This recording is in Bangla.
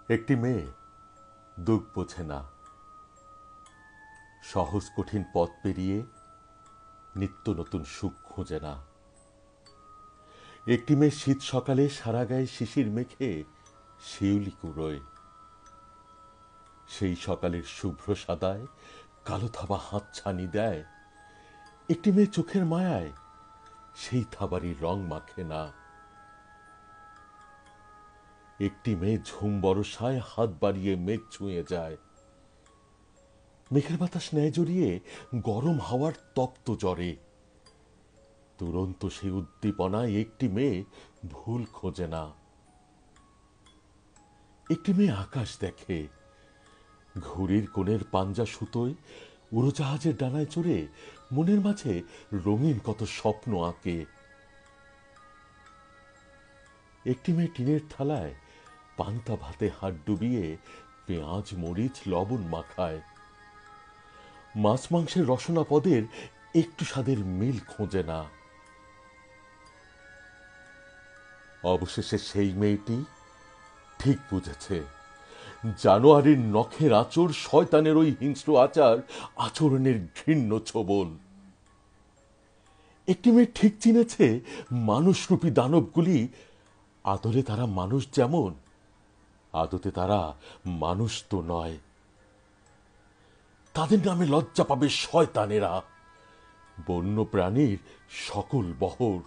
একটি মেয়ে দুঃখ বোঝে না, সহজ কঠিন পথ পেরিয়ে নিত্য নতুন সুখ খোঁজে না। একটি মেয়ে শীত সকালে সারা গায়ে শিশির মেখে শিউলি কুড়োয়। সেই সকালের শুভ্র সাদায় কালো থাবা হাতছানি দেয়। একটি মেয়ে চোখের মায়ায় সেই থাবারই রং মাখে না। একটি মেয়ে ঝুম বরসায় হাত বাড়িয়ে মেঘ ছুঁয়ে যায়। মেঘের বাতাস ন্যায় জড়িয়ে গরম হাওয়ার তপ্ত জ্বরে দুরন্ত সেই উদ্দীপনায় একটি মেয়ে ভুল খোঁজে না। একটি মেয়ে আকাশ দেখে, ঘুড়ির কোণের পাঞ্জা সুতোয় উড়োজাহাজের ডানায় চড়ে মনের মাঝে রঙিন কত স্বপ্ন আঁকে। একটি মেয়ে টিনের থালায় পান্তা ভাতে হাত ডুবিয়ে পেঁয়াজ মরিচ লবণ মাখায়। মাছ মাংসের রসনা পদের একটু স্বাদের মিল খোঁজে না। অবশেষে সেই মেয়েটি ঠিক বুঝেছে, জানোয়ারির নখের আচর, শয়তানের ওই হিংস্র আচার, আচরণের ঘৃণ্য ছোবল। একটি মেয়ে ঠিক চিনেছে, মানুষরূপী দানবগুলি আদলে তারা মানুষ যেমন, আদতে তারা মানুষ তো নয়। তাদের নামে লজ্জা পাবে শয়তানেরা, বন্য প্রাণীর সকল বহর।